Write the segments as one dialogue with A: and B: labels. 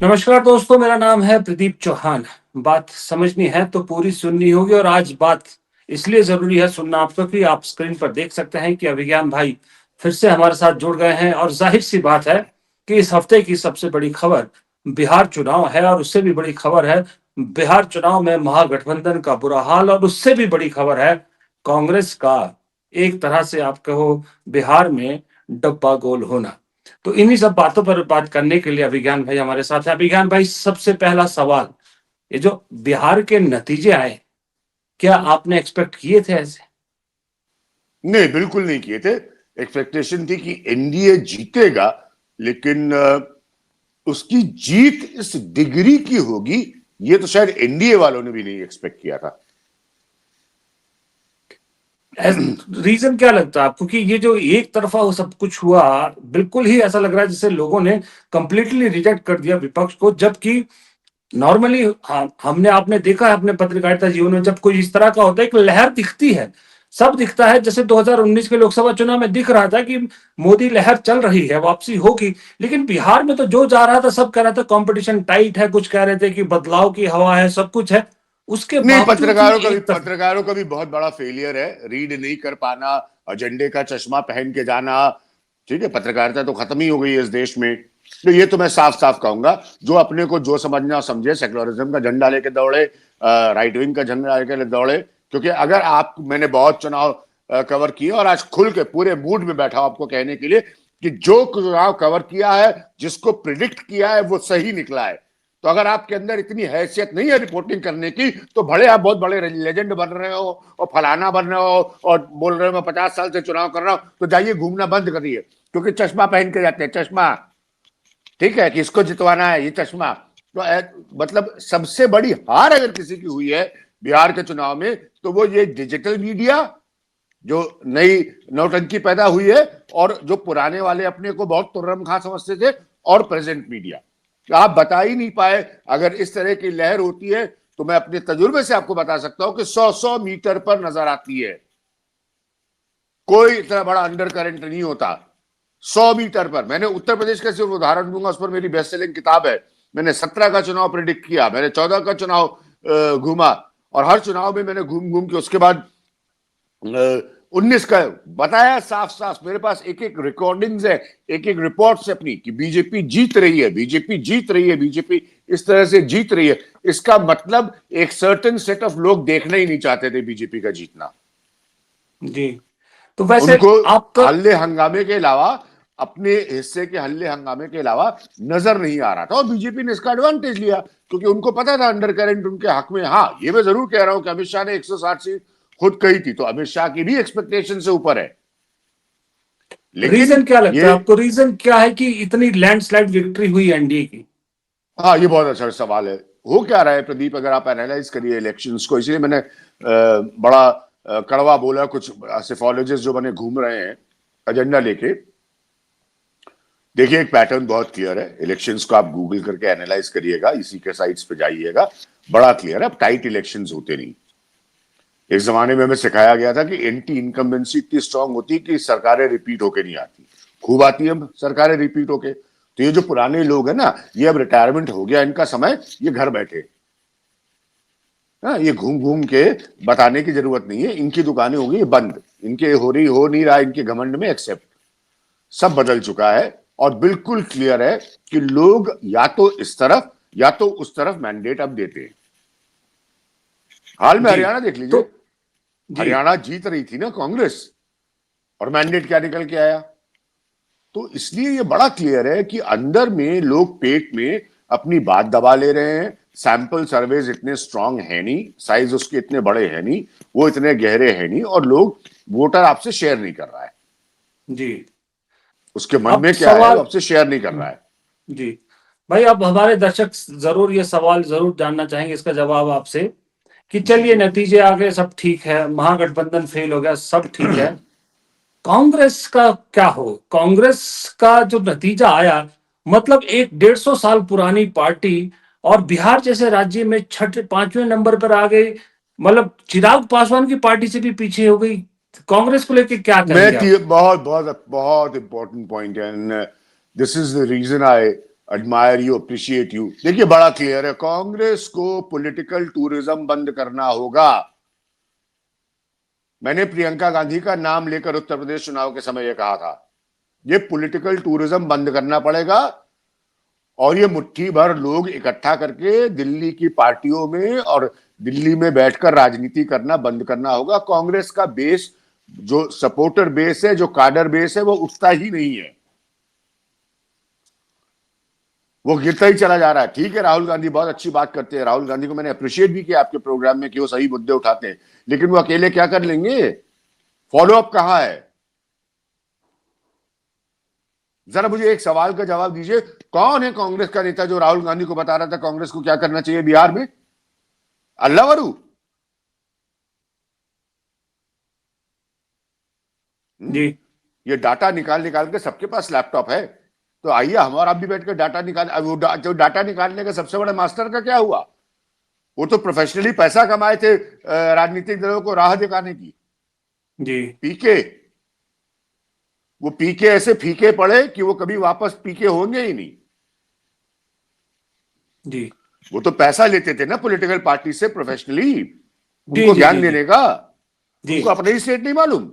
A: नमस्कार दोस्तों, मेरा नाम है प्रदीप चौहान। बात समझनी है तो पूरी सुननी होगी और आज बात इसलिए ज़रूरी है सुनना आपको कि आप स्क्रीन पर देख सकते हैं कि अभिज्ञान भाई फिर से हमारे साथ जुड़ गए हैं और ज़ाहिर-सी बात है कि इस हफ्ते की सबसे बड़ी खबर बिहार चुनाव है और उससे भी बड़ी खबर है बिहार चुनाव में महागठबंधन का बुरा हाल और उससे भी बड़ी खबर है कांग्रेस का एक तरह से आप कहो बिहार में डब्बा गोल होना। तो इन्हीं सब बातों पर बात करने के लिए अभिज्ञान भाई हमारे साथ हैं। अभिज्ञान भाई, सबसे पहला सवाल, ये जो बिहार के नतीजे आए, क्या आपने एक्सपेक्ट किए थे ऐसे?
B: नहीं, बिल्कुल नहीं किए थे। एक्सपेक्टेशन थी कि एनडीए जीतेगा, लेकिन उसकी जीत इस डिग्री की होगी, ये तो शायद एनडीए वालों ने भी नहीं एक्सपेक्ट किया था।
A: रीजन क्या लगता है आपको कि ये जो एक तरफा वो सब कुछ हुआ, बिल्कुल ही ऐसा लग रहा है जैसे लोगों ने कंप्लीटली रिजेक्ट कर दिया विपक्ष को, जबकि नॉर्मली हमने आपने देखा है अपने पत्रकारिता जीवन में, जब कोई इस तरह का होता है, एक लहर दिखती है, सब दिखता है। जैसे 2019 के लोकसभा चुनाव में दिख रहा था कि मोदी लहर चल रही है, वापसी होगी। लेकिन बिहार में तो जो जा रहा था सब कह रहा था कंपटीशन टाइट है, कुछ कह रहे थे कि बदलाव की हवा है, सब कुछ है। उसके
B: नहीं,
A: बावजूद भी एक तरफ
B: पत्रकारों का भी बहुत बड़ा फेलियर है। रीड नहीं कर पाना, एजेंडे का चश्मा पहन के जाना। ठीक है, पत्रकारिता तो खत्म ही हो गई है इस देश में। तो ये तो मैं साफ साफ कहूंगा, जो अपने को जो समझना समझे, सेक्युलरिज्म का झंडा लेके दौड़े, राइट विंग का झंडा लेके दौड़े। क्योंकि अगर आप, मैंने बहुत चुनाव कवर किए और आज खुल के पूरे मूड में बैठा हूं आपको कहने के लिए कि जो चुनाव कवर किया है, जिसको प्रिडिक्ट किया है, वो सही निकला है। तो अगर आपके अंदर इतनी हैसियत नहीं है रिपोर्टिंग करने की, तो भले आप बहुत बड़े लेजेंड बन रहे हो और फलाना बन रहे हो और बोल रहे हो मैं 50 साल से चुनाव कर रहा हूं, तो जाइए घूमना बंद करिए। क्योंकि चश्मा पहन के जाते हैं, चश्मा। ठीक है, किसको जितवाना है, ये चश्मा। तो मतलब सबसे बड़ी हार अगर किसी की हुई है बिहार के चुनाव में, तो वो ये डिजिटल मीडिया जो नई नौटंकी पैदा हुई है, और जो पुराने वाले अपने को बहुत तुर्रम खां समझते थे, और प्रेजेंट मीडिया। आप बता ही नहीं पाए। अगर इस तरह की लहर होती है तो मैं अपने तजुर्बे से आपको बता सकता हूं कि 100-100 मीटर पर नजर आती है। कोई इतना बड़ा अंडर करंट नहीं होता। 100 मीटर पर। मैंने उत्तर प्रदेश का सिर्फ उदाहरण दूंगा, उस पर मेरी बेस्ट सेलिंग किताब है। मैंने 17 का चुनाव प्रिडिक्ट किया, मैंने 14 का चुनाव घूमा, और हर चुनाव में मैंने घूम घूम के उसके बाद 19 का बताया साफ साफ। मेरे पास एक एक रिकॉर्डिंग्स है, एक एक रिपोर्ट्स है अपनी, कि बीजेपी जीत रही है, बीजेपी जीत रही है, बीजेपी इस तरह से जीत रही है। इसका मतलब एक सर्टेन सेट ऑफ लोग देखना ही नहीं चाहते थे बीजेपी का जीतना।
A: जी। तो वैसे
B: उनको
A: आपका
B: हल्ले हंगामे के अलावा, अपने हिस्से के हल्ले हंगामे के अलावा नजर नहीं आ रहा था, और बीजेपी ने इसका एडवांटेज लिया, क्योंकि उनको पता था अंडर करंट उनके हक में। हाँ, ये मैं जरूर कह रहा हूं कि अमित शाह ने 160 सीट खुद कही थी, तो अमित शाह की भी एक्सपेक्टेशन से ऊपर है। लेकिन
A: रीजन क्या लगता
B: ये,
A: है आपको, रीजन क्या है कि इतनी लैंडस्लाइड विक्ट्री हुई एनडीए की?
B: हाँ, ये बहुत अच्छा सवाल है। हो क्या रहा है प्रदीप, अगर आप एनालाइज करिए इलेक्शंस को, इसलिए मैंने बड़ा कड़वा बोला। कुछ सिफोलॉजिस्ट जो बने घूम रहे हैं एजेंडा लेके, देखिए एक पैटर्न बहुत क्लियर है। इलेक्शंस को आप गूगल करके एनालाइज करिएगा, इसी के साइट्स पे जाइएगा, बड़ा क्लियर है। अब टाइट इलेक्शंस होते नहीं। एक जमाने में हमें सिखाया गया था कि एंटी इनकम्बेंसी इतनी स्ट्रांग होती है कि सरकारें रिपीट होके नहीं आती। खूब आती है सरकारें रिपीट होके। तो ये जो पुराने लोग हैं ना, ये अब रिटायरमेंट हो गया इनका समय, ये घर बैठे। हाँ, ये घूम घूम के बताने की जरूरत नहीं है। इनकी दुकानें हो गई बंद, इनके हो नहीं रहा, इनके घमंड में एक्सेप्ट। सब बदल चुका है, और बिल्कुल क्लियर है कि लोग या तो इस तरफ या तो उस तरफ मैंडेट अब देते हैं। हाल में
A: जी।
B: हरियाणा देख
A: तो
B: लीजिए।
A: जी।
B: हरियाणा जीत रही थी ना कांग्रेस, और मैंडेट क्या निकल के आया। तो इसलिए ये बड़ा क्लियर है कि अंदर में लोग पेट में अपनी बात दबा ले रहे हैं। सैंपल सर्वेज इतने स्ट्रांग है नहीं, साइज उसके इतने बड़े हैं नहीं, वो इतने गहरे हैं नहीं, और लोग, वोटर आपसे शेयर नहीं कर रहा है।
A: जी।
B: उसके मन
A: अब
B: में क्या है, वो
A: सवाल
B: आपसे शेयर नहीं कर रहा है।
A: जी भाई, अब हमारे दर्शक जरूर ये सवाल जरूर जानना चाहेंगे, इसका जवाब आपसे कि
B: जी
A: चलिए
B: जी।
A: नतीजे आ गए, सब ठीक है, महागठबंधन फेल हो गया, सब ठीक है, कांग्रेस का क्या हो? कांग्रेस का जो नतीजा आया, मतलब एक 150 साल पुरानी पार्टी और बिहार जैसे राज्य में छठे पांचवें नंबर पर आ गई, मतलब चिराग पासवान की पार्टी से भी पीछे हो गई। कांग्रेस को लेके क्या
B: मैं
A: कहेंगे आप?
B: बहुत बहुत बहुत इंपॉर्टेंट पॉइंट है, and this is the reason I admire you, appreciate you. देखिए बड़ा क्लियर है, कांग्रेस को पॉलिटिकल टूरिज्म बंद करना होगा। मैंने प्रियंका गांधी का नाम लेकर उत्तर प्रदेश चुनाव के समय यह कहा था, ये पॉलिटिकल टूरिज्म बंद करना पड़ेगा और ये मुट्ठी भर लोग इकट्ठा करके दिल्ली की पार्टियों में और दिल्ली में बैठकर राजनीति करना बंद करना होगा। कांग्रेस का बेस, जो सपोर्टर बेस है, जो काडर बेस है, वो उठता ही नहीं है, वो गिरता ही चला जा रहा है। ठीक है, राहुल गांधी बहुत अच्छी बात करते हैं, राहुल गांधी को मैंने अप्रिशिएट भी किया आपके प्रोग्राम में कि वो सही मुद्दे उठाते हैं, लेकिन वो अकेले क्या कर लेंगे? फॉलो अप कहां है? जरा मुझे एक सवाल का जवाब दीजिए, कौन है कांग्रेस का नेता जो राहुल गांधी को बता रहा था कांग्रेस को क्या करना चाहिए बिहार में? अल्लावरू?
A: जी
B: ये डाटा निकाल निकाल के सबके पास लैपटॉप है, तो आइए हम और आप भी बैठ कर डाटा निकाल। अब वो जो डाटा निकालने का सबसे बड़ा मास्टर का क्या हुआ? वो तो प्रोफेशनली पैसा कमाए थे राजनीतिक दलों को राह दिखाने की।
A: जी
B: पीके, वो पीके ऐसे फीके पड़े कि वो कभी वापस पीके होंगे ही नहीं।
A: जी
B: वो तो पैसा लेते थे ना पॉलिटिकल पार्टी से प्रोफेशनली,
A: जी
B: उनको
A: जी
B: ज्ञान
A: जी जी
B: देने का।
A: जी
B: उनको अपना ही स्टेट नहीं मालूम,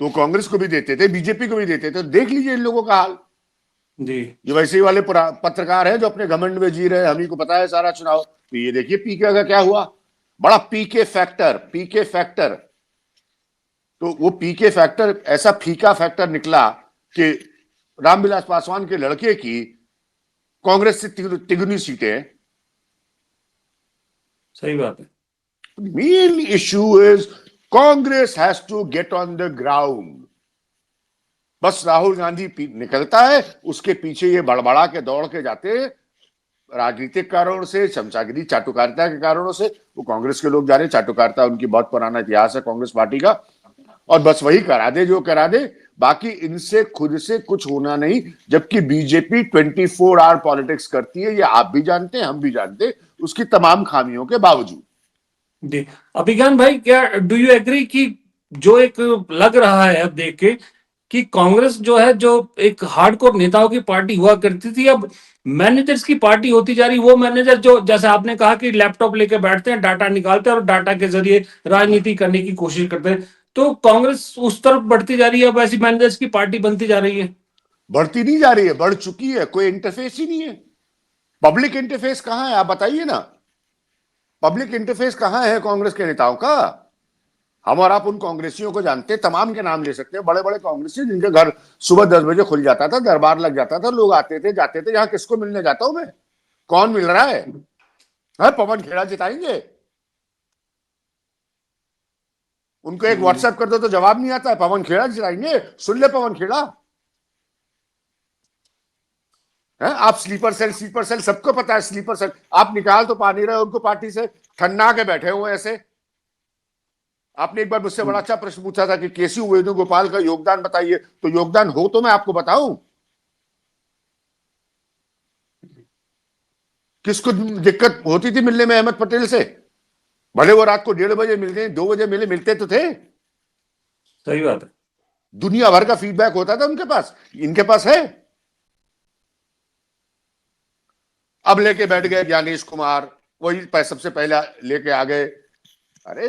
B: तो कांग्रेस को भी देते थे, बीजेपी को भी देते थे। देख लीजिए इन लोगों का हाल।
A: जी
B: ये वैसे ही वाले पत्रकार हैं जो अपने घमंड में जी रहे हैं, हम ही को पता है सारा चुनाव। तो ये देखिए पीके का क्या हुआ, बड़ा पीके फैक्टर, पीके फैक्टर। तो वो पीके फैक्टर ऐसा फीका फैक्टर निकला कि रामविलास पासवान के लड़के की कांग्रेस से तिगुनी सीटें हैं।
A: सही बात है।
B: Main issue is Congress has to get on the ground. बस राहुल गांधी निकलता है, उसके पीछे ये बड़बड़ा के दौड़ के जाते हैं, राजनीतिक कारणों से, चमचागिरी चाटुकारिता के कारणों से। वो कांग्रेस के लोग जा रहे, चाटुकारिता उनकी बहुत पुराना इतिहास है कांग्रेस पार्टी का, और बस वही करा दे जो करा दे, बाकी इनसे खुद से कुछ होना नहीं। जबकि बीजेपी 24 आवर पॉलिटिक्स करती है, ये आप भी जानते हैं, हम भी जानते हैं, उसकी तमाम खामियों के बावजूद।
A: जी अभिज्ञान भाई, क्या डू यू एग्री कि जो एक लग रहा है अब देख के कि कांग्रेस जो है, जो एक हार्डकोर नेताओं की पार्टी हुआ करती थी, अब मैनेजर्स की पार्टी होती जा रही। वो मैनेजर जो, जैसे आपने कहा कि लैपटॉप लेके बैठते हैं, डाटा निकालते हैं और डाटा के जरिए राजनीति करने की कोशिश करते हैं, तो कांग्रेस उस तरफ बढ़ती जा रही है, अब ऐसी मैनेजर्स की पार्टी बनती जा रही है।
B: बढ़ती नहीं जा रही है, बढ़ चुकी है। कोई इंटरफेस ही नहीं है। पब्लिक इंटरफेस कहां है, आप बताइए ना। पब्लिक इंटरफेस कहां है कांग्रेस के नेताओं का? हम और आप उन कांग्रेसियों को जानते हैं, तमाम के नाम ले सकते हैं, बड़े बड़े कांग्रेसी जिनके घर सुबह 10 बजे खुल जाता था, दरबार लग जाता था, लोग आते थे जाते थे। यहां किसको मिलने जाता हूं मैं? कौन मिल रहा है? पवन खेड़ा जिताएंगे? उनको एक व्हाट्सएप कर दो तो जवाब नहीं आता है, पवन खेड़ा जिताएंगे? सुन ले पवन खेड़ा है। आप स्लीपर सेल सबको पता है, स्लीपर सेल आप निकाल तो पा नहीं रहे उनको पार्टी से, ठन्ना के बैठे हुए ऐसे। आपने एक बार मुझसे बड़ा अच्छा प्रश्न पूछा था कि केसी वेणुगोपाल का योगदान बताइए, तो योगदान हो तो मैं आपको बताऊं। किसको दिक्कत होती थी मिलने में अहमद पटेल से? भले वो रात को 1:30 बजे मिलते, 2 बजे मिले, मिलते तो थे।
A: सही बात है।
B: दुनिया भर का फीडबैक होता था उनके पास, इनके पास है? अब लेके बैठ गए ज्ञानेश कुमार, वही सबसे पहले लेके आ गए। अरे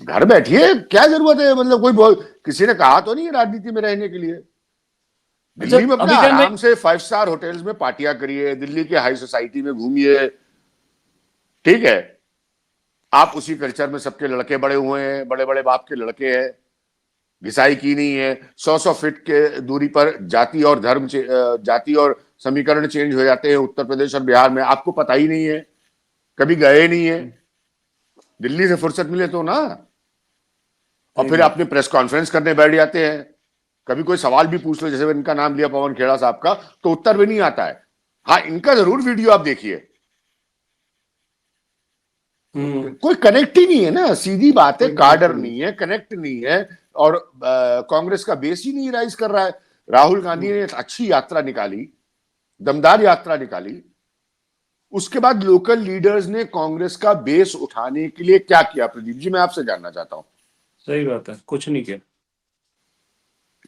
B: घर बैठिए, क्या जरूरत है? मतलब किसी ने कहा तो नहीं राजनीति में रहने के लिए।
A: अच्छा
B: दिल्ली में अपना
A: अभिज्ञान भाई,
B: आराम से 5 स्टार होटल्स में पार्टियां करिए, दिल्ली के हाई सोसाइटी में घूमिए, ठीक है। आप उसी कल्चर में सबके लड़के बड़े हुए हैं, बड़े बड़े बाप के लड़के हैं, घिसाई की नहीं है। 100 फीट के दूरी पर जाति और धर्म जाति और समीकरण चेंज हो जाते हैं उत्तर प्रदेश और बिहार में, आपको पता ही नहीं है, कभी गए नहीं है। दिल्ली से फुर्सत मिले तो ना। और फिर अपने प्रेस कॉन्फ्रेंस करने बैठ जाते हैं, कभी कोई सवाल भी पूछ लो, जैसे इनका नाम लिया पवन खेड़ा साहब का, तो उत्तर भी नहीं आता है। हाँ, इनका जरूर वीडियो आप देखिए। कोई कनेक्ट ही नहीं है ना, सीधी बात है, कार्डर नहीं है, कनेक्ट नहीं है, और कांग्रेस का बेस ही नहीं राइज कर रहा है। राहुल गांधी ने अच्छी यात्रा निकाली, दमदार यात्रा निकाली, उसके बाद लोकल लीडर्स ने कांग्रेस का बेस उठाने के लिए क्या किया? प्रदीप जी, मैं आपसे जानना चाहता हूं।
A: सही बात है, कुछ नहीं किया।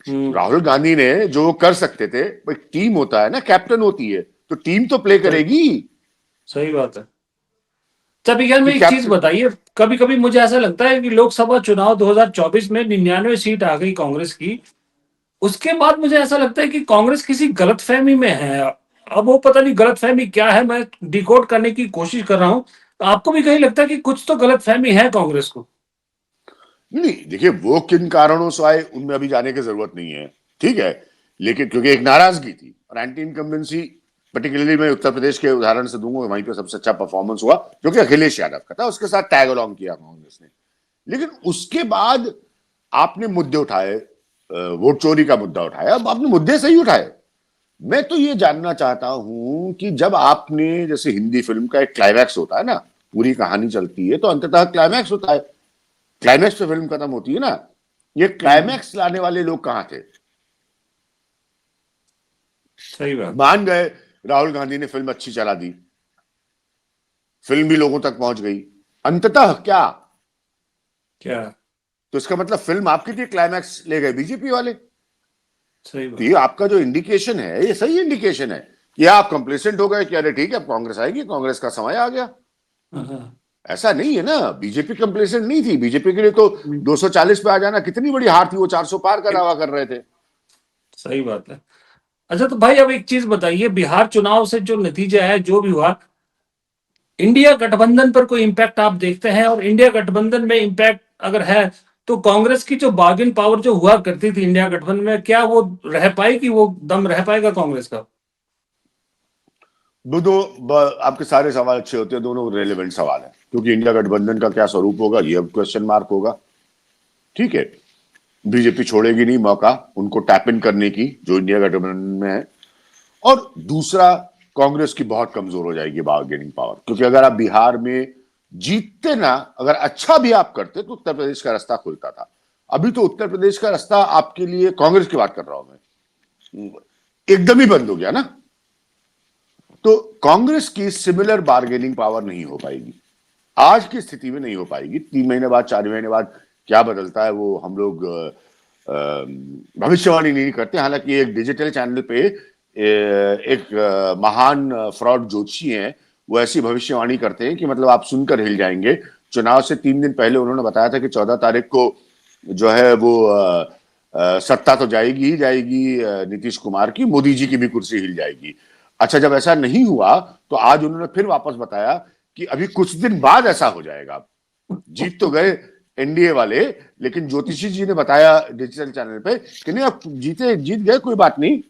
B: राहुल गांधी ने जो कर सकते थे, एक टीम होता है ना, कैप्टन होती है, तो टीम तो प्ले
A: सही
B: करेगी।
A: सही बात है। अच्छा विज्ञान में
B: कि
A: एक चीज
B: कैप्टन,
A: बताइए, कभी कभी मुझे ऐसा लगता है कि लोकसभा चुनाव 2024 में 99 सीट आ गई कांग्रेस की। उसके बाद मुझे ऐसा लगता है कि कांग्रेस किसी गलतफहमी में है। अब वो पता नहीं गलतफहमी क्या है, मैं डिकोड करने की कोशिश कर रहा हूं। तो आपको भी कहीं लगता है कि कुछ तो गलतफहमी है कांग्रेस को?
B: नहीं देखिए वो किन कारणों से आए उनमें अभी जाने की जरूरत नहीं है, ठीक है, लेकिन क्योंकि एक नाराजगी थी और एंटी इनकम्बेंसी, पर्टिकुलरली मैं उत्तर प्रदेश के उदाहरण से दूंगा, वहीं पे सबसे अच्छा परफॉर्मोस हुआ जो कि अखिलेश यादव का था, उसके साथ टैग अलोंग किया कांग्रेस ने। लेकिन उसके बाद आपने मुद्दे उठाए, वोट चोरी का मुद्दा उठाया, अब आपने मुद्दे सही उठाए। मैं तो ये जानना चाहता हूं कि जब आपने, जैसे हिंदी फिल्म का एक क्लाइमैक्स होता है ना, पूरी कहानी चलती है तो अंततः क्लाइमैक्स होता है, क्लाइमैक्स पे फिल्म खत्म होती है ना, ये
A: हम्म,
B: क्लाइमैक्स लाने वाले लोग कहां थे?
A: सही बात।
B: मान गए राहुल गांधी ने फिल्म अच्छी चला दी, फिल्म भी लोगों तक पहुंच गई, अंततः क्या?
A: क्या?
B: तो इसका मतलब फिल्म आपकी थी, क्लाइमैक्स ले गए बीजेपी वाले।
A: सही
B: तो ये
A: बात है।
B: आपका जो इंडिकेशन है, ये सही इंडिकेशन है कि आप कंप्लेसेंट हो गए कि अरे ठीक है अब कांग्रेस आएगी, कांग्रेस का समय आ गया।
A: हाँ,
B: ऐसा नहीं है ना, बीजेपी कंप्लेसेंट नहीं थी, बीजेपी के लिए तो 240 पे आ जाना कितनी बड़ी हार थी, वो 400 पार का दावा कर रहे थे।
A: सही बात है। अच्छा तो भाई अब एक चीज बताइए, बिहार चुनाव से जो नतीजा है जो भी हुआ, इंडिया गठबंधन पर कोई इम्पैक्ट आप देखते हैं? और इंडिया गठबंधन में इम्पैक्ट अगर है तो कांग्रेस की जो बार्गेन पावर जो हुआ करती थी इंडिया गठबंधन में, क्या वो रह पाएगी? वो दम रह पाएगा कांग्रेस का?
B: आपके सारे सवाल अच्छे होते हैं, दोनों रेलेवेंट सवाल है, क्योंकि इंडिया गठबंधन का क्या स्वरूप होगा ये अब क्वेश्चन मार्क होगा, ठीक है। बीजेपी छोड़ेगी नहीं मौका उनको टैप इन करने की जो इंडिया गठबंधन में है। और दूसरा, कांग्रेस की बहुत कमजोर हो जाएगी बार्गेनिंग पावर, क्योंकि अगर आप बिहार में जीतते ना, अगर अच्छा भी आप करते तो उत्तर प्रदेश का रास्ता खुलता था। अभी तो उत्तर प्रदेश का रास्ता आपके लिए, कांग्रेस की बात कर रहा हूं मैं, एकदम ही बंद हो गया ना। तो कांग्रेस की सिमिलर बार्गेनिंग पावर नहीं हो पाएगी, आज की स्थिति में नहीं हो पाएगी। 3 महीने बाद, 4 महीने बाद क्या बदलता है वो हम लोग भविष्यवाणी नहीं करते। हालांकि एक डिजिटल चैनल पे एक महान फ्रॉड ज्योतिषी हैं, वो ऐसी भविष्यवाणी करते हैं कि मतलब आप सुनकर हिल जाएंगे। चुनाव से 3 दिन पहले उन्होंने बताया था कि 14 तारीख को जो है वो सत्ता तो जाएगी ही जाएगी नीतीश कुमार की, मोदी जी की भी कुर्सी हिल जाएगी। अच्छा जब ऐसा नहीं हुआ तो आज उन्होंने फिर वापस बताया कि अभी कुछ दिन बाद ऐसा हो जाएगा। जीत तो गए एनडीए वाले, लेकिन ज्योतिषी जी ने बताया डिजिटल चैनल पे कि नहीं अब जीत गए कोई बात नहीं,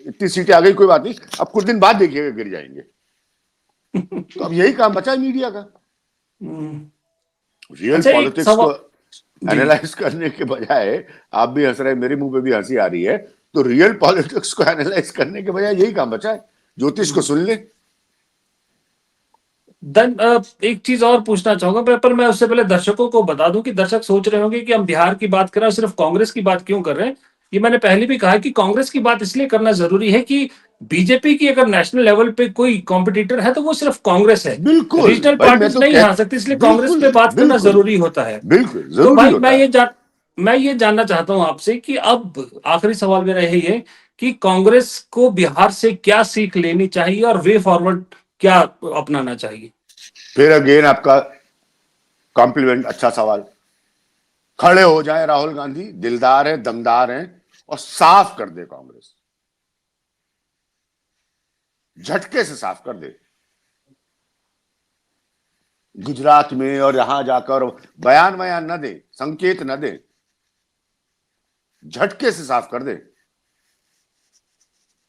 B: इतनी सीटें आ गई कोई बात नहीं, अब कुछ दिन बाद देखिएगा गिर जाएंगे। तो अब यही काम बचा है मीडिया का,
A: हम्म,
B: रियल
A: अच्छा एक
B: पॉलिटिक्स को
A: सवाल। जी।
B: एनालाइज करने के बजाय, आप भी हंस रहे हैं, मेरे मुंह पे भी हंसी आ रही है, तो रियल पॉलिटिक्स को एनालाइज करने के बजाय यही काम बचा है, ज्योतिष को सुन ले।
A: एक चीज और पूछना चाहूंगा, पर मैं उससे पहले दर्शकों को बता दूं कि दर्शक सोच रहे होंगे कि हम बिहार की बात कर रहे हैं, सिर्फ कांग्रेस की बात क्यों कर रहे हैं। ये मैंने पहले भी कहा कि कांग्रेस की बात इसलिए करना जरूरी है कि बीजेपी की अगर नेशनल लेवल पे कोई कॉम्पिटिटर है तो वो सिर्फ कांग्रेस है।
B: बिल्कुल
A: रीजनल
B: भाई, मैं
A: पार्टीज
B: तो
A: नहीं
B: कह,
A: आ सकती, इसलिए कांग्रेस
B: बिल्कुल
A: पे बात करना
B: बिल्कुल
A: जरूरी होता है।
B: बिल्कुल
A: तो
B: जरूरी
A: भाई
B: होता है।
A: मैं ये जानना चाहता हूं आपसे कि अब आखिरी सवाल मेरा यही है कि कांग्रेस को बिहार से क्या सीख लेनी चाहिए और वे फॉरवर्ड क्या अपनाना चाहिए?
B: फिर अगेन आपका कॉम्प्लीमेंट, अच्छा सवाल। खड़े हो जाए राहुल गांधी, दिलदार है, दमदार है, और साफ कर दे कांग्रेस, झटके से साफ कर दे। गुजरात में और यहां जाकर बयान वयान न दे, संकेत न दे, झटके से साफ कर दे।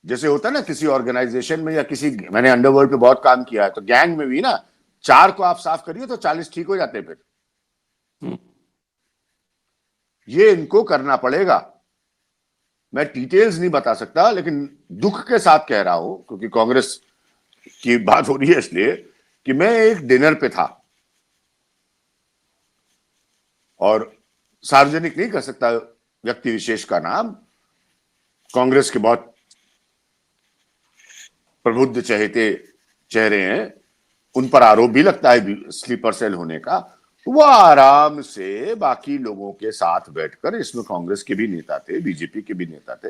B: जैसे होता है ना किसी ऑर्गेनाइजेशन में या किसी, मैंने अंडरवर्ल्ड पे बहुत काम किया है, तो गैंग में भी ना 4 को आप साफ करिए तो 40 ठीक हो जाते हैं फिर। ये इनको करना पड़ेगा। मैं डिटेल्स नहीं बता सकता, लेकिन दुख के साथ कह रहा हूं, क्योंकि कांग्रेस की बात हो रही है इसलिए कि मैं एक डिनर पे था और सार्वजनिक नहीं कर सकता व्यक्ति विशेष का नाम, कांग्रेस के बहुत प्रबुद्ध चहेते चेहरे हैं, उन पर आरोप भी लगता है स्लीपर सेल होने का। वो आराम से बाकी लोगों के साथ बैठकर, इसमें कांग्रेस के भी नेता थे, बीजेपी के भी नेता थे,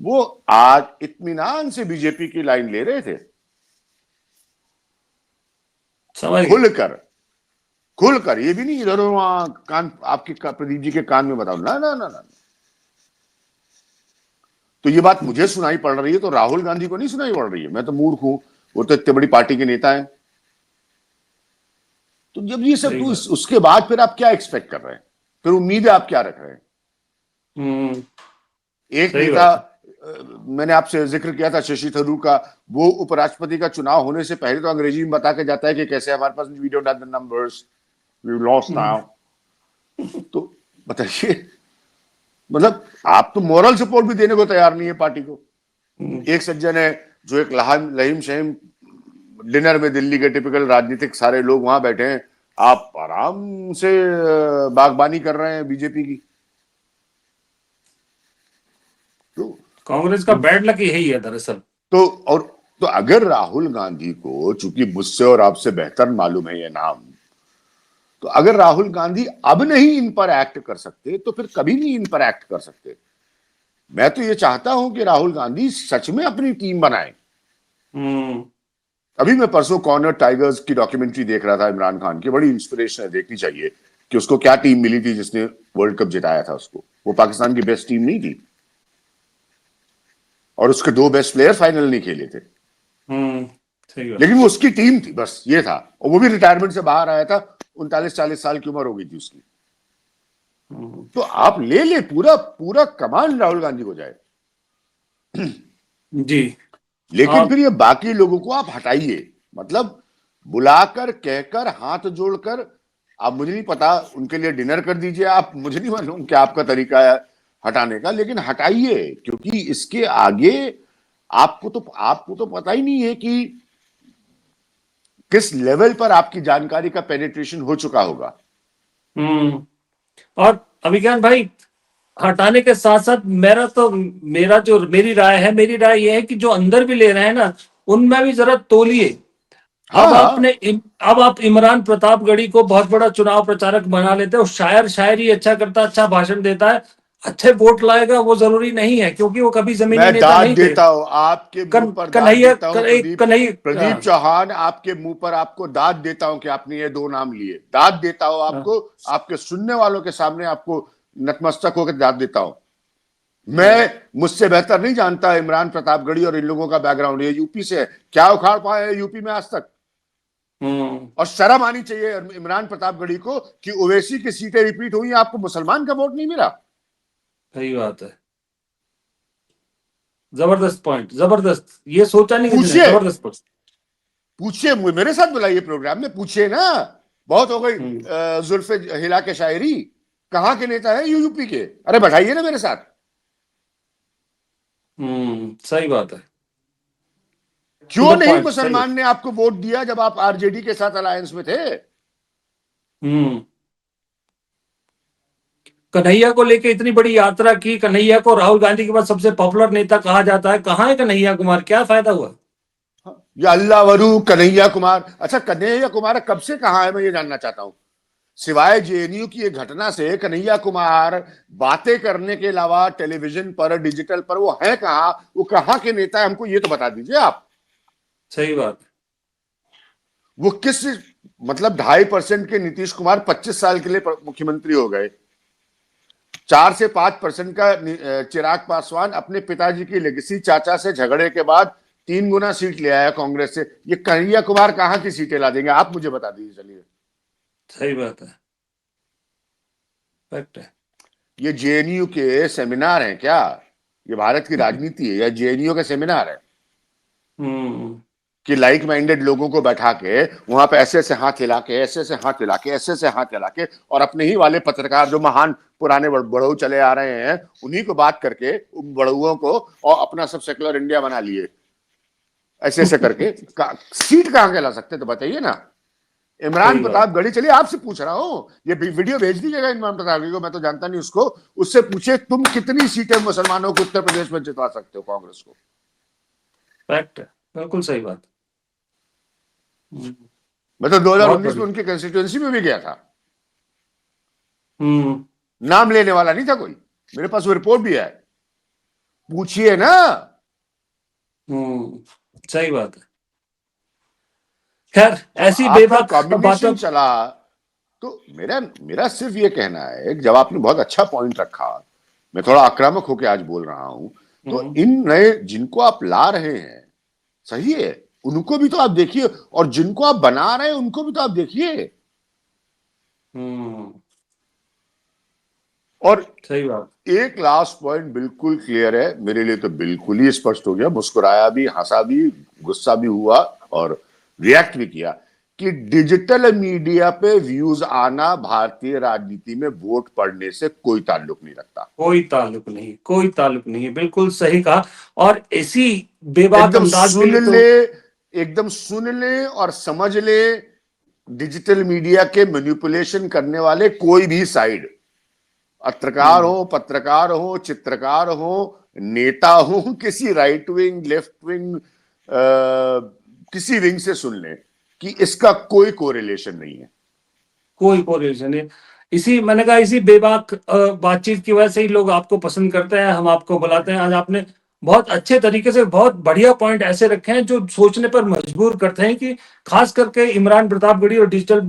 B: वो आज इत्मीनान से बीजेपी की लाइन ले रहे थे,
A: समझ गए।
B: खुलकर खुलकर। ये भी नहीं इधर वहां कान आपके प्रदीप जी के कान में बताओ, ना ना ना ना। तो ये बात मुझे सुनाई पड़ रही है, तो राहुल गांधी को नहीं सुनाई पड़ रही है? मैं तो मूर्ख हूं, वो तो इतने बड़ी पार्टी के नेता है। तो जब ये सब
A: सही
B: तो
A: बात।
B: उसके बाद फिर आप क्या एक्सपेक्ट कर रहे हैं? फिर उम्मीद आप क्या रख रहे हैं?
A: हम्म।
B: एक
A: सही
B: नेता,
A: बात है।
B: मैंने आपसे जिक्र किया था शशि थरूर का, वो उपराष्ट्रपति का चुनाव होने से पहले तो अंग्रेजी में बता के जाता है कि कैसे हमारे पास we don't have the numbers, we lost
A: hmm.
B: Now. तो बताइए, मतलब आप तो मॉरल सपोर्ट भी देने को तैयार नहीं है पार्टी को।
A: हम्म।
B: एक सज्जन है जो एक लहीम शहीम डिनर में, दिल्ली के टिपिकल राजनीतिक सारे लोग वहां बैठे हैं, आप आराम से बागबानी कर रहे हैं बीजेपी की। तो
A: कांग्रेस का बैड लक यही है दरअसल।
B: तो और तो अगर राहुल गांधी को, चूंकि मुझसे और आपसे बेहतर मालूम है ये नाम, तो अगर राहुल गांधी अब नहीं इन पर एक्ट कर सकते तो फिर कभी नहीं इन पर एक्ट कर सकते। मैं तो ये चाहता हूं कि राहुल गांधी सच में अपनी टीम बनाए।
A: हम्म।
B: अभी मैं परसों कॉर्नर टाइगर्स की डॉक्यूमेंट्री देख रहा था, इमरान खान की, बड़ी इंस्पिरेशन है, देखनी चाहिए कि उसको क्या टीम मिली थी जिसने वर्ल्ड कप जिताया था उसको। वो पाकिस्तान की बेस्ट टीम नहीं थी, और उसके दो बेस्ट प्लेयर फाइनल नहीं खेले थे,
A: हम्म। सही बात।
B: लेकिन वो उसकी टीम थी, बस ये था। और वो भी रिटायरमेंट से बाहर आया था, 39-40 साल की उम्र हो गई थी उसकी।
A: हम्म।
B: तो आप ले पूरा पूरा कमान राहुल गांधी को जाए,
A: जी।
B: लेकिन
A: आप।
B: फिर ये बाकी लोगों को आप हटाइए। मतलब बुलाकर, कहकर, हाथ जोड़कर, आप, मुझे नहीं पता, उनके लिए डिनर कर दीजिए आप, मुझे नहीं मालूम क्या आपका तरीका है हटाने का, लेकिन हटाइए। क्योंकि इसके आगे आपको तो पता ही नहीं है कि किस लेवल पर आपकी जानकारी का पेनिट्रेशन हो चुका होगा।
A: हम्म। और अभिज्ञान भाई, हटाने के साथ साथ मेरी मेरी राय यह है कि जो अंदर भी ले रहे हैं ना, उनमें भी जरा तोलिए।
B: हाँ हाँ।
A: अब आप इमरान प्रतापगढ़ी को बहुत बड़ा चुनाव प्रचारक बना लेते हो, शायरी अच्छा करता, अच्छा भाषण देता है, अच्छे वोट लाएगा, वो जरूरी नहीं है, क्योंकि वो कभी जमीनी
B: मैं
A: नेता
B: दाद
A: नहीं थे।
B: देता हूं आपके मुंह पर, दाद
A: कन्हैया
B: देता हूं
A: एक
B: प्रदीप,
A: कन्हैया।
B: प्रदीप चौहान, आपके मुंह पर आपको दाद देता हूं कि आपने ये दो नाम लिए। दाद देता हूं
A: हाँ,
B: आपको, आपके सुनने वालों के सामने आपको नतमस्तक होकर दाद देता हूं। मैं मुझसे बेहतर नहीं जानता इमरान प्रतापगढ़ी और इन लोगों का बैकग्राउंड। ये यूपी से है, क्या उखाड़ पाए हैं यूपी में आज तक?
A: हम्म।
B: और शर्म आनी चाहिए इमरान प्रतापगढ़ी को कि ओवैसी की सीटें रिपीट हुई, आपको मुसलमान का वोट नहीं मिला।
A: सही बात है। जबरदस्त पॉइंट, जबरदस्त, ये सोचा नहीं किसी ने,
B: पूछिए,
A: जबरदस्त पॉइंट।
B: पूछिए, मेरे साथ बुलाइए प्रोग्राम में, पूछिए ना। बहुत हो गई
A: हम्म।
B: जुल्फे हिला के शायरी। कहां के नेता है यूपी के? अरे बैठाइए ना मेरे साथ।
A: सही बात है। टू
B: क्यों
A: द
B: नहीं
A: पॉइंट, सही
B: मुसलमान
A: बात।
B: ने आपको वोट दिया जब आप आरजेडी के साथ अलायंस में थे?
A: हम्म। कन्हैया को लेके इतनी बड़ी यात्रा की, कन्हैया को राहुल गांधी के बाद सबसे पॉपुलर नेता कहा जाता है, कहाँ है कन्हैया कुमार, क्या फायदा हुआ?
B: या अल्लाह वरू कन्हैया कुमार। अच्छा, कन्हैया कुमार कब से कहां है, मैं ये जानना चाहता हूं। सिवाय जेएनयू की एक घटना से कन्हैया कुमार बातें करने के अलावा टेलीविजन पर, डिजिटल पर वो है कहां? वो कहां के नेता है, हमको ये तो बता दीजिए आप।
A: सही बात।
B: वो किस, मतलब 2.5% के नीतीश कुमार 25 साल के लिए मुख्यमंत्री हो गए। 4 से 5% का चिराग पासवान अपने पिताजी की लेगेसी, चाचा से झगड़े के बाद 3 गुना सीट ले आया कांग्रेस से। ये कन्हैया कुमार कहां की सीटें ला देंगे, आप मुझे बता दीजिए चलिए।
A: सही बात है। फैक्ट है।
B: ये जेएनयू के सेमिनार हैं क्या? ये भारत की राजनीति है या जेएनयू का सेमिनार है
A: हम्म।
B: कि लाइक माइंडेड लोगों को बैठा के वहां पे ऐसे ऐसे हाथ हिला के, ऐसे ऐसे हाथ हिला के, ऐसे ऐसे हाथ हिला के, और अपने ही वाले पत्रकार जो महान पुराने बड़ऊ चले आ रहे हैं, उन्हीं को बात करके, उन बड़ुओं को, और अपना सब सेकुलर इंडिया बना लिए ऐसे ऐसे करके। सीट कहां के ला सकते तो बताइए ना। इमरान
A: सही बात।
B: प्रतापगढ़ी, चलिए आपसे पूछ रहा हूं, ये वीडियो भेज दीजिएगा इमरान प्रतापगढ़ी को, मैं तो जानता नहीं उसको। उससे पूछे तुम कितनी सीटें मुसलमानों को उत्तर प्रदेश में जितवा सकते हो कांग्रेस को।
A: फैक्ट है, बिल्कुल सही बात। हम्म।
B: मैं तो
A: बहुत
B: 2019 में
A: बढ़िया।
B: उनके कंस्टिट्यूएंसी में भी गया था।
A: हम्म।
B: नाम लेने वाला नहीं था कोई, मेरे पास वो रिपोर्ट भी है, पूछिए ना।
A: सही बात है। खैर,
B: जब
A: ऐसी
B: आपका
A: बेबाक
B: कॉम्बिनेशन
A: बातों।
B: चला, तो मेरा मेरा सिर्फ ये कहना है, जब आपने बहुत अच्छा पॉइंट रखा, मैं थोड़ा आक्रामक होकर आज बोल रहा हूं, तो
A: हम्म।
B: इन नए जिनको आप ला रहे हैं, सही है, उनको भी तो आप देखिए, और जिनको आप बना रहे हैं उनको भी तो आप देखिए।
A: हम्म।
B: और
A: सही बात।
B: एक लास्ट पॉइंट बिल्कुल क्लियर है मेरे लिए, तो बिल्कुल ही स्पष्ट हो गया, मुस्कुराया भी, हंसा भी, गुस्सा भी हुआ और रिएक्ट भी किया, कि डिजिटल मीडिया पे व्यूज आना भारतीय राजनीति में वोट पड़ने से कोई ताल्लुक नहीं रखता।
A: कोई ताल्लुक नहीं, कोई ताल्लुक नहीं है, बिल्कुल सही कहा। और इसी बेबाक
B: एकदम
A: अंदाज के
B: सुन
A: लिए तो।
B: ले, एकदम सुन ले और समझ ले, डिजिटल मीडिया के मैनिपुलेशन करने वाले कोई भी साइड,
A: हम्म।
B: पत्रकार हो, चित्रकार हो, नेता हो, किसी राइट विंग, लेफ्ट विंग, किसी विंग से सुन ले कि इसका कोई कोरिलेशन नहीं है।
A: कोई कोरिलेशन नहीं। इसी मैंने कहा, इसी बेबाक बातचीत की वजह से ही लोग आपको पसंद करते हैं, हम आपको बुलाते हैं। आज आपने बहुत अच्छे तरीके से बहुत बढ़िया पॉइंट ऐसे रखे हैं जो सोचने पर मजबूर करते हैं कि खास करके इमरान प्रतापगढ़ी और डिजिटल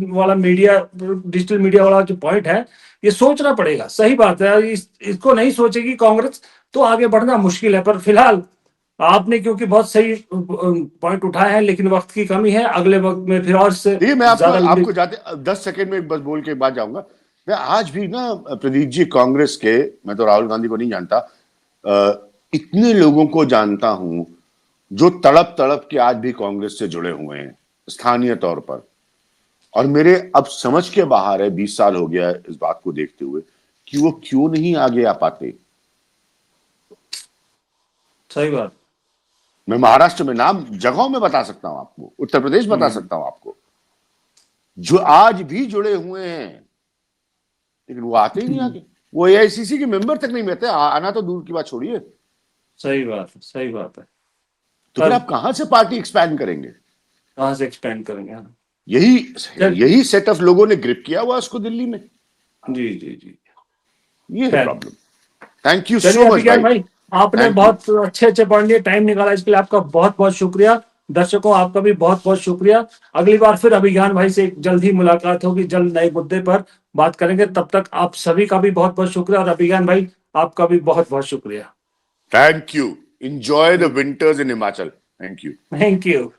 A: मीडिया वाला जो पॉइंट है, ये सोचना पड़ेगा। सही बात है, इसको नहीं सोचेगी कांग्रेस तो आगे बढ़ना मुश्किल है। पर फिलहाल आपने क्योंकि बहुत सही पॉइंट उठाए हैं, लेकिन वक्त की कमी है, अगले वक्त में फिर और से
B: देखिए, मैं आपको
A: ज्यादा लंबी।
B: आपको जाते 10 सेकंड में बस बोल के बाद जाऊंगा। मैं आज भी ना, प्रदीप जी, कांग्रेस के, मैं तो राहुल गांधी को नहीं जानता, इतने लोगों को जानता हूं जो तड़प तड़प के आज भी कांग्रेस से जुड़े हुए हैं स्थानीय तौर पर, और मेरे अब समझ के बाहर है, 20 साल हो गया है इस बात को देखते हुए, कि वो क्यों नहीं आगे आ पाते।
A: सही बात।
B: मैं महाराष्ट्र में नाम जगहों में बता सकता हूं आपको, उत्तर प्रदेश बता
A: हम्म।
B: सकता हूं आपको, जो आज भी जुड़े हुए हैं, लेकिन वो आते ही नहीं आगे। वो एआईसीसी के मेंबर तक नहीं मिलते, आना तो दूर की बात छोड़िए।
A: सही बात है, सही बात है।
B: तो फिर
A: पर
B: आप कहां से पार्टी एक्सपैंड करेंगे?
A: कहाँ से एक्सपेंड करेंगे? हाँ।
B: यही
A: चल।
B: यही सेट ऑफ लोगों ने ग्रिप किया हुआ उसको दिल्ली में।
A: जी जी जी।
B: ये है
A: खैर,
B: प्रॉब्लम। थैंक यू
A: चलिए
B: सो मच
A: अभिज्ञान
B: भाई।
A: भाई, आपने
B: थैंक यू।
A: बहुत अच्छे अच्छे पॉइंट लिए, टाइम निकाला, इसके लिए आपका बहुत बहुत शुक्रिया। दर्शकों, आपका भी बहुत बहुत शुक्रिया। अगली बार फिर अभिज्ञान भाई से जल्द ही मुलाकात होगी, जल्द नए मुद्दे पर बात करेंगे। तब तक आप सभी का भी बहुत बहुत शुक्रिया, और अभिज्ञान भाई आपका भी बहुत बहुत शुक्रिया।
B: Thank you. Enjoy the winters in Himachal. Thank you.
A: Thank you.